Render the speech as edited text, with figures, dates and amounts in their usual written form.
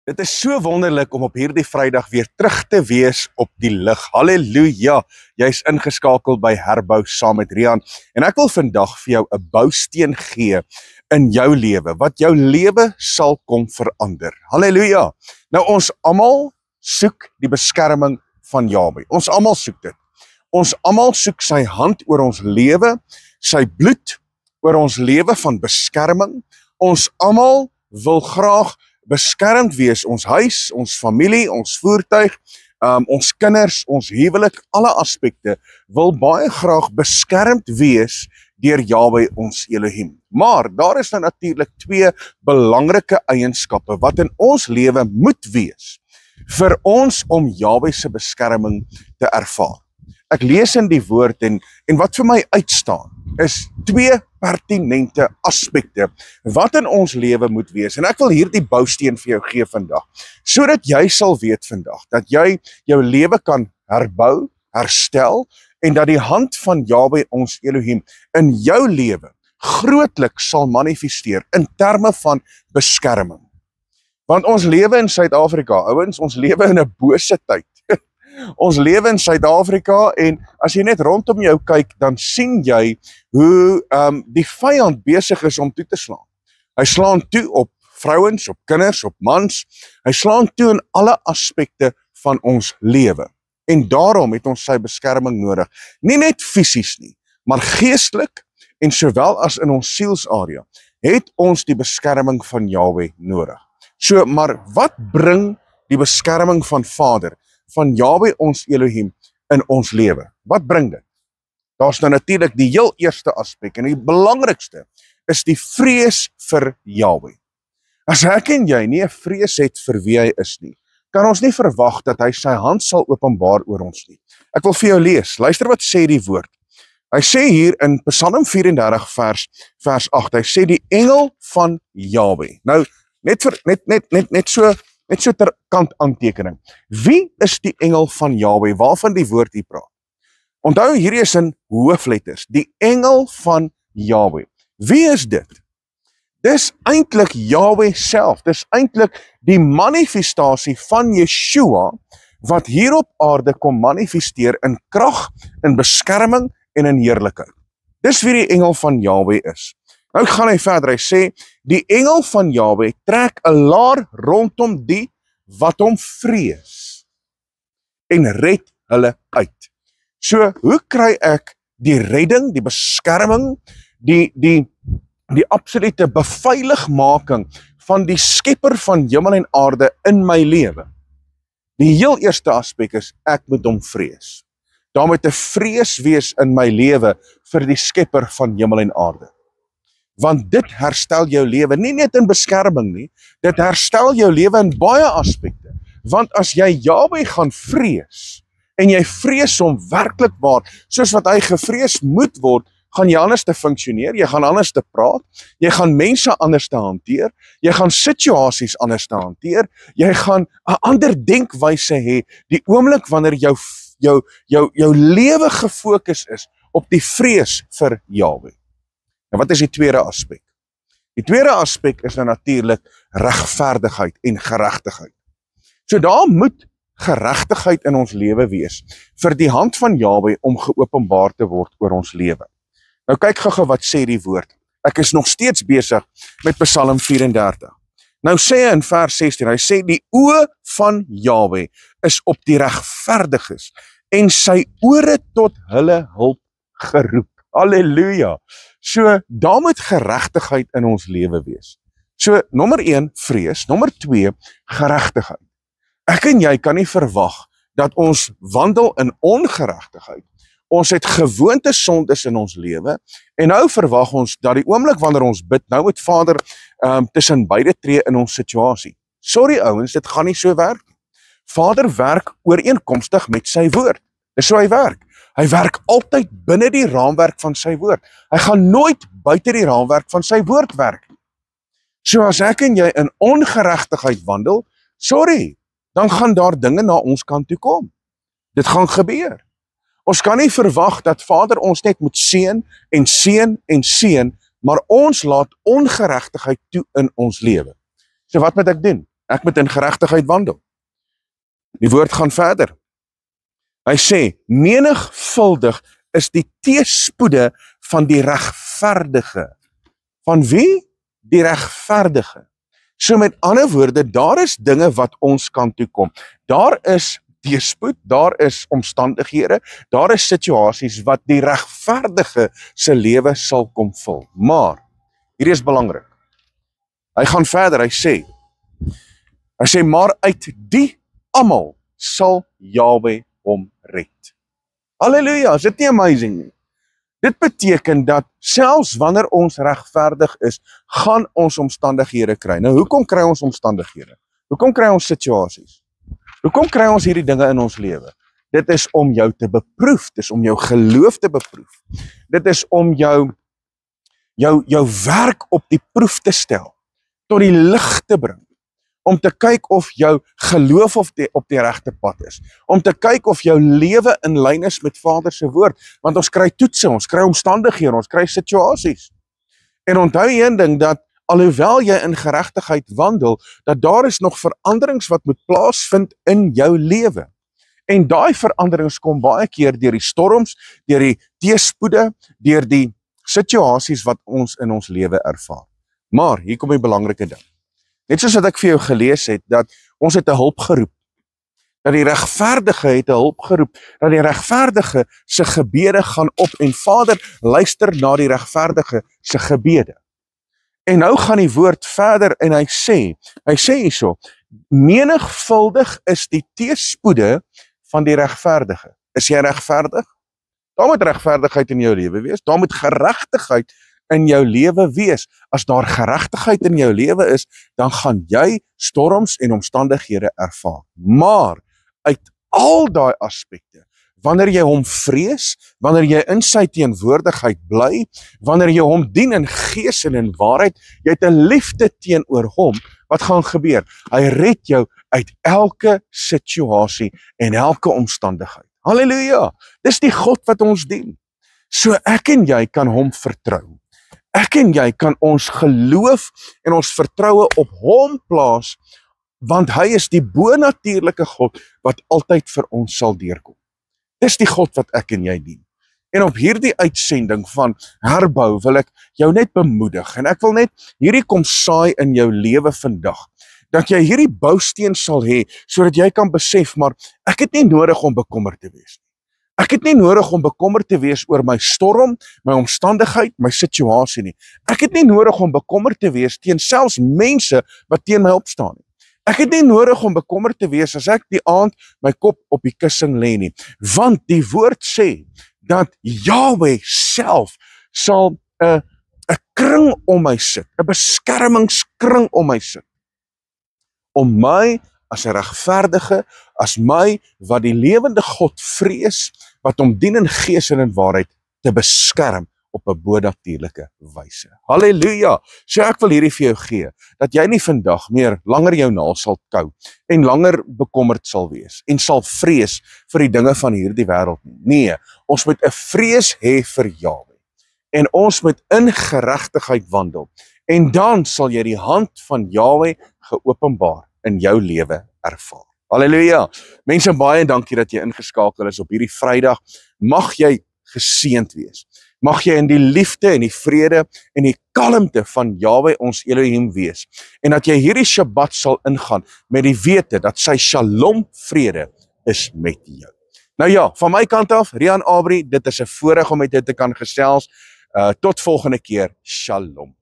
Dit is so wonderlik om op hierdie Vrydag weer terug te wees op die lig. Halleluja! Jy's ingeskakel by Herbou saam met Rian en ek wil vandag vir jou 'n bousteen gee in jou lewe wat jou lewe sal kom verander. Halleluja! Nou ons almal soek die beskerming van Jahwe. Ons almal soek dit. Ons almal soek sy hand oor ons lewe, sy bloed oor ons lewe van beskerming. Ons almal wil graag beskermd wees, ons huis, ons familie, ons voertuig, ons kinders, ons huwelik, alle aspekte wil baie graag beskermd wees deur Jahwe ons Elohim. Maar daar is nou natuurlik twee belangrike eienskappe wat in ons lewe moet wees vir ons om Jahwe se beskerming te ervaar. Ek lees in die woord en wat vir my uitstaan is twee pertinente aspekte wat in ons lewe moet wees. En ek wil hierdie bousteen vir jou gee vandag, sodat jy sal weet vandag dat jy jou lewe kan herbou, herstel en dat die hand van Jahwe ons Elohim in jou lewe grootlik sal manifesteer in terme van beskerming. Want ons lewe in Suid-Afrika, ouens, ons lewe in 'n bose tyd. Ons lewe in Suid-Afrika en as jy net rondom jou kyk, dan sien jy hoe die vyand besig is om toe te slaan. Hy slaan toe op vrouens, op kinders, op mans. Hy slaan toe in alle aspekte van ons lewe. En daarom het ons sy beskerming nodig. Nie net fisies nie, maar geestelik en sowel as in ons sielsarea het ons die beskerming van Jahwe nodig. So, maar wat bring die beskerming van Vader, van Jahwe ons Elohim in ons lewe? Wat bring dit? Daar's nou natuurlik die heel eerste aspek en die belangrikste is die vrees vir Jahwe. As ek en jy nie 'n vrees het vir wie hy is nie, kan ons nie verwag dat hy sy hand sal openbaar oor ons nie. Ek wil vir jou lees. Luister wat sê die woord. Hy sê hier in Psalm 34 vers 8, hy sê die engel van Jahwe. Nou net so ter kant aantekening. Wie is die engel van Jahwe? Waarvan die woord hier praat? Onthou, hierdie is in hoofletters. Die engel van Jahwe. Wie is dit? Dis eintlik Jahwe self. Dis eintlik die manifestasie van Yeshua wat hier op aarde kom manifesteer in krag, in beskerming en in heerlikheid. Dis wie die engel van Jahwe is. Nou gaan hy verder, hy sê, die engel van Jahwe trek 'n laar rondom die wat hom vrees en red hulle uit. So, hoe kry ek die redding, die beskerming, die absolute beveiligmaking van die skepper van hemel en aarde in my lewe? Die heel eerste aspek is, ek moet hom vrees. Daar moet 'n vrees wees in my lewe vir die skepper van hemel en aarde. Want dit herstel jou lewe, nie net in beskerming nie, dit herstel jou lewe in baie aspekte. Want as jy Jahwe gaan vrees, en jy vrees hom werklik waar, soos wat hy gevrees moet word, gaan jy anders te funksioneer, jy gaan anders te praat, jy gaan mense anders te hanteer, jy gaan situasies anders te hanteer, jy gaan 'n ander denkwyse hê, die oomblik wanneer jou lewe gefokus is op die vrees vir Jahwe. En wat is die tweede aspek? Die tweede aspek is nou natuurlik regverdigheid en geregtigheid. So daar moet geregtigheid in ons lewe wees vir die hand van Jahwe om geopenbaar te word oor ons lewe. Nou kyk gou wat sê die woord. Ek is nog steeds besig met Psalm 34. Nou sê hy in vers 16, hy sê die oë van Jahwe is op die regverdiges en sy ore tot hulle hulp geroep. Halleluja! So, daar moet geregtigheid in ons lewe wees. So, nommer 1, vrees. Nommer 2, geregtigheid. Ek en jy kan nie verwag dat ons wandel in ongeregtigheid. Ons het gewoonte sondes in ons lewe en nou verwag ons dat die oomblik wanneer ons bid, nou moet Vader tussen beide tree in ons situasie. Sorry ouens, dit gaan nie so werk. Vader werk ooreenkomstig met sy woord. Dis hoe hy werk. Hy werk altyd binne die raamwerk van sy woord. Hy gaan nooit buite die raamwerk van sy woord werk. So as ek en jy in ongeregtigheid wandel, sorry, dan gaan daar dinge na ons kant toe kom. Dit gaan gebeur. Ons kan nie verwag dat Vader ons net moet seën en seën en seën, maar ons laat ongeregtigheid toe in ons lewe. So wat moet ek doen? Ek moet in geregtigheid wandel. Die woord gaan verder. Hy sê, menigvuldig is die teëspoede van die regverdige. Van wie? Die regverdige. So met ander woorde, daar is dinge wat ons kan toekom. Daar is teëspoed, daar is omstandighede, daar is situasies wat die regverdige se lewe sal kom vul. Maar, hier is belangrik. Hy gaan verder, hy sê, maar uit die almal sal Jahwe hom red. Halleluja, is dit nie amazing nie? Dit beteken dat selfs wanneer ons regverdig is, gaan ons omstandighede kry. Nou, hoekom kry ons omstandighede? Hoekom kry ons situasies? Hoekom kry ons hierdie dinge in ons lewe? Dit is om jou te beproef, dit is om jou geloof te beproef. Dit is om jou werk op die proef te stel, tot die lig te bring. Om te kyk of jou geloof op die regte pad is. Om te kyk of jou lewe in lyn is met Vader se woord. Want ons kry toetse, ons kry omstandighede, ons kry situasies. En onthou een ding, dat alhoewel jy in geregtigheid wandel, dat daar is nog veranderings wat moet plaasvind in jou lewe. En daai veranderings kom baie keer deur die storms, deur die teëspoede, deur die situasies wat ons in ons lewe ervaar. Maar, hier kom die belangrike ding. Net soos wat ek vir jou gelees het, dat ons het 'n hulp geroep. Dat die regverdige het 'n hulp geroep. Dat die regverdige se gebede gaan op. En Vader luister na die regverdige se gebede. En nou gaan die woord verder en hy sê hierso, menigvuldig is die teëspoede van die regverdige. Is jy regverdig? Daar moet regverdigheid in jou lewe wees. Daar moet geregtigheid in jou lewe wees. As daar geregtigheid in jou lewe is, dan gaan jy storms en omstandighede ervaar. Maar uit al daai aspekte, wanneer jy hom vrees, wanneer jy in sy teenwoordigheid bly, wanneer jy hom dien in gees en in waarheid, jy het 'n liefde teenoor hom, wat gaan gebeur? Hy red jou uit elke situasie en elke omstandigheid. Halleluja! Dis die God wat ons dien. So ek en jy kan hom vertrou. Ek en jy kan ons geloof en ons vertroue op hom plaas, want hy is die bonatuurlike God wat altyd vir ons sal deurkom. Dis die God wat ek en jy dien. En op hierdie uitsending van herbou wil ek jou net bemoedig en ek wil net hierdie kom saai in jou lewe vandag. Dat jy hierdie bousteen sal hê sodat jy kan besef, maar ek het nie nodig om bekommerd te wees nie. Ek het nie nodig om bekommerd te wees oor my storm, my omstandigheid, my situasie nie. Ek het nie nodig om bekommerd te wees teen selfs mense wat teen my opstaan nie. Ek het nie nodig om bekommerd te wees as ek die aand my kop op die kussing lê nie. Want die woord sê dat Jahwe self sal 'n kring om my sit, 'n beskermingskring om my sit. Om my as 'n regverdige, as my wat die lewende God vrees, wat hom dien in gees en in waarheid, te beskerm op 'n bonatuurlike wyse. Halleluja! So ek wil hierdie vir jou gee, dat jy nie vandag meer langer jou nael sal kou, en langer bekommerd sal wees, en sal vrees vir die dinge van hierdie wêreld nie. Nee, ons moet 'n vrees hê vir Jahwe, en ons moet in geregtigheid wandel, en dan sal jy die hand van Jahwe geopenbaar in jou lewe ervaar. Halleluja! Mense, baie dankie dat jy ingeskakel is op hierdie Vrydag. Mag jy geseënd wees. Mag jy in die liefde en die vrede en die kalmte van Jahwe ons Elohim wees. En dat jy hierdie Shabbat sal ingaan met die wete dat sy Shalom vrede is met jou. Nou ja, van my kant af, Rian Abri, dit is 'n voorreg om met jou te kan gesels. Tot volgende keer. Shalom.